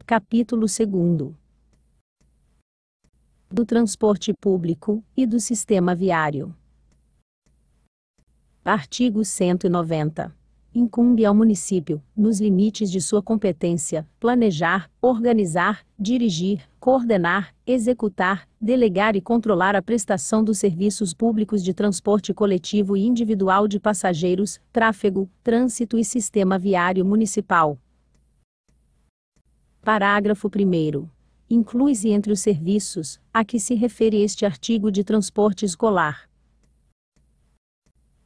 Capítulo 2º. Do transporte público e do sistema viário. Artigo 190. Incumbe ao município, nos limites de sua competência, planejar, organizar, dirigir, coordenar, executar, delegar e controlar a prestação dos serviços públicos de transporte coletivo e individual de passageiros, tráfego, trânsito e sistema viário municipal. Parágrafo 1º. Inclui-se entre os serviços, a que se refere este artigo de transporte escolar.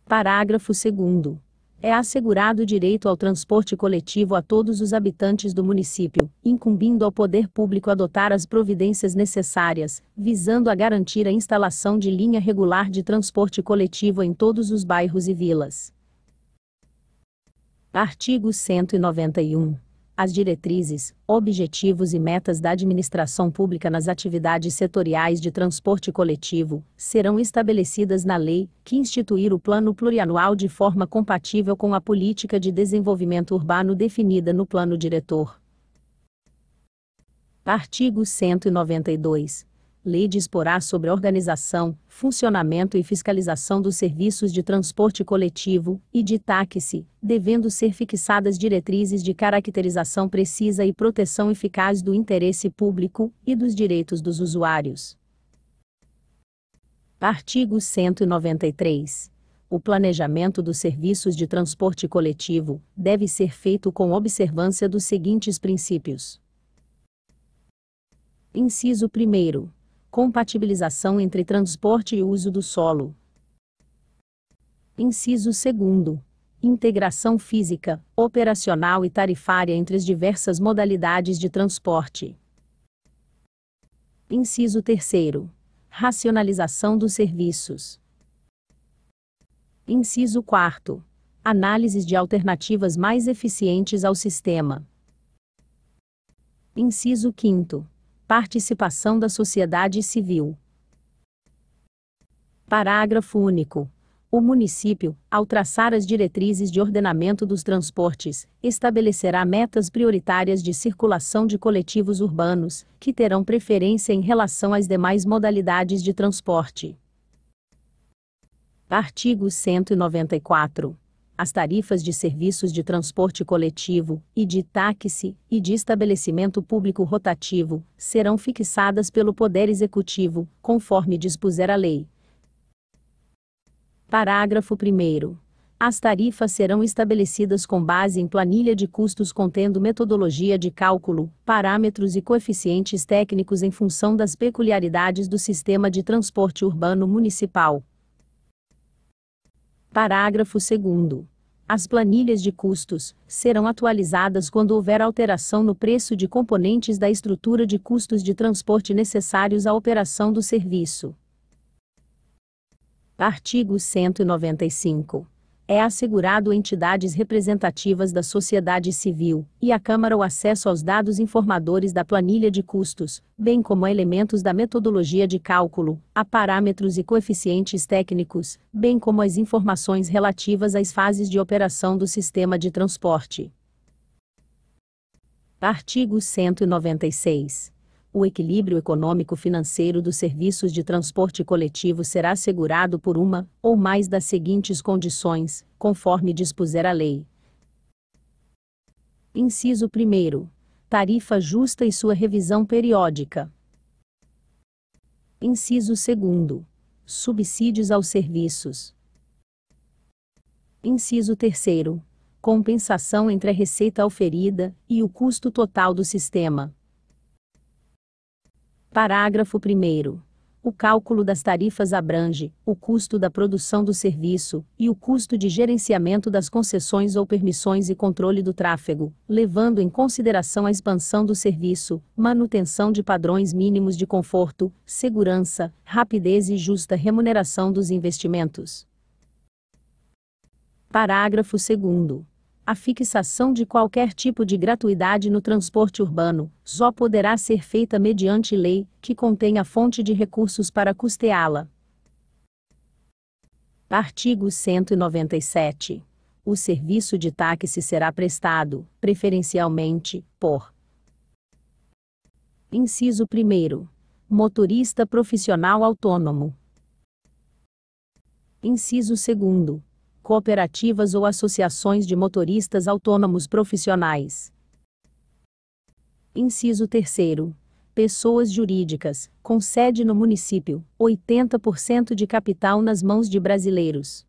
Parágrafo 2º. É assegurado o direito ao transporte coletivo a todos os habitantes do município, incumbindo ao poder público adotar as providências necessárias, visando a garantir a instalação de linha regular de transporte coletivo em todos os bairros e vilas. Artigo 191. As diretrizes, objetivos e metas da administração pública nas atividades setoriais de transporte coletivo serão estabelecidas na lei, que instituir o Plano Plurianual de forma compatível com a política de desenvolvimento urbano definida no Plano Diretor. Artigo 192. Lei disporá sobre a organização, funcionamento e fiscalização dos serviços de transporte coletivo e de táxi, devendo ser fixadas diretrizes de caracterização precisa e proteção eficaz do interesse público e dos direitos dos usuários. Artigo 193. O planejamento dos serviços de transporte coletivo deve ser feito com observância dos seguintes princípios. Inciso 1º. Compatibilização entre transporte e uso do solo. Inciso 2º. Integração física, operacional e tarifária entre as diversas modalidades de transporte. Inciso 3º. Racionalização dos serviços. Inciso 4º. Análises de alternativas mais eficientes ao sistema. Inciso 5º. Participação da sociedade civil. Parágrafo único. O município, ao traçar as diretrizes de ordenamento dos transportes, estabelecerá metas prioritárias de circulação de coletivos urbanos, que terão preferência em relação às demais modalidades de transporte. Artigo 194. As tarifas de serviços de transporte coletivo, e de táxi, e de estabelecimento público rotativo, serão fixadas pelo Poder Executivo, conforme dispuser a lei. Parágrafo 1º. As tarifas serão estabelecidas com base em planilha de custos contendo metodologia de cálculo, parâmetros e coeficientes técnicos em função das peculiaridades do sistema de transporte urbano municipal. Parágrafo 2º. As planilhas de custos serão atualizadas quando houver alteração no preço de componentes da estrutura de custos de transporte necessários à operação do serviço. Artigo 195. É assegurado a entidades representativas da sociedade civil e à Câmara o acesso aos dados informadores da planilha de custos, bem como a elementos da metodologia de cálculo, a parâmetros e coeficientes técnicos, bem como as informações relativas às fases de operação do sistema de transporte. Artigo 196. O equilíbrio econômico-financeiro dos serviços de transporte coletivo será assegurado por uma ou mais das seguintes condições, conforme dispuser a lei. Inciso 1º. Tarifa justa e sua revisão periódica. Inciso 2º. Subsídios aos serviços. Inciso 3º. Compensação entre a receita auferida e o custo total do sistema. Parágrafo 1º. O cálculo das tarifas abrange o custo da produção do serviço e o custo de gerenciamento das concessões ou permissões e controle do tráfego, levando em consideração a expansão do serviço, manutenção de padrões mínimos de conforto, segurança, rapidez e justa remuneração dos investimentos. Parágrafo 2º. A fixação de qualquer tipo de gratuidade no transporte urbano só poderá ser feita mediante lei que contenha fonte de recursos para custeá-la. Artigo 197. O serviço de táxi será prestado, preferencialmente, por Inciso 1º. Motorista profissional autônomo. Inciso 2º. Cooperativas ou associações de motoristas autônomos profissionais. Inciso 3º. Pessoas jurídicas, com sede no município, 80% de capital nas mãos de brasileiros.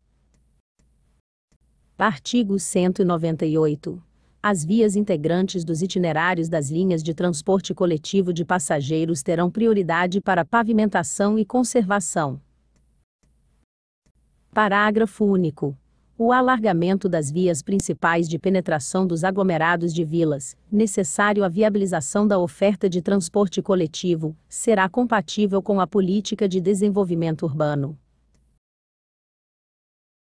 Artigo 198. As vias integrantes dos itinerários das linhas de transporte coletivo de passageiros terão prioridade para pavimentação e conservação. Parágrafo único. O alargamento das vias principais de penetração dos aglomerados de vilas, necessário à viabilização da oferta de transporte coletivo, será compatível com a política de desenvolvimento urbano.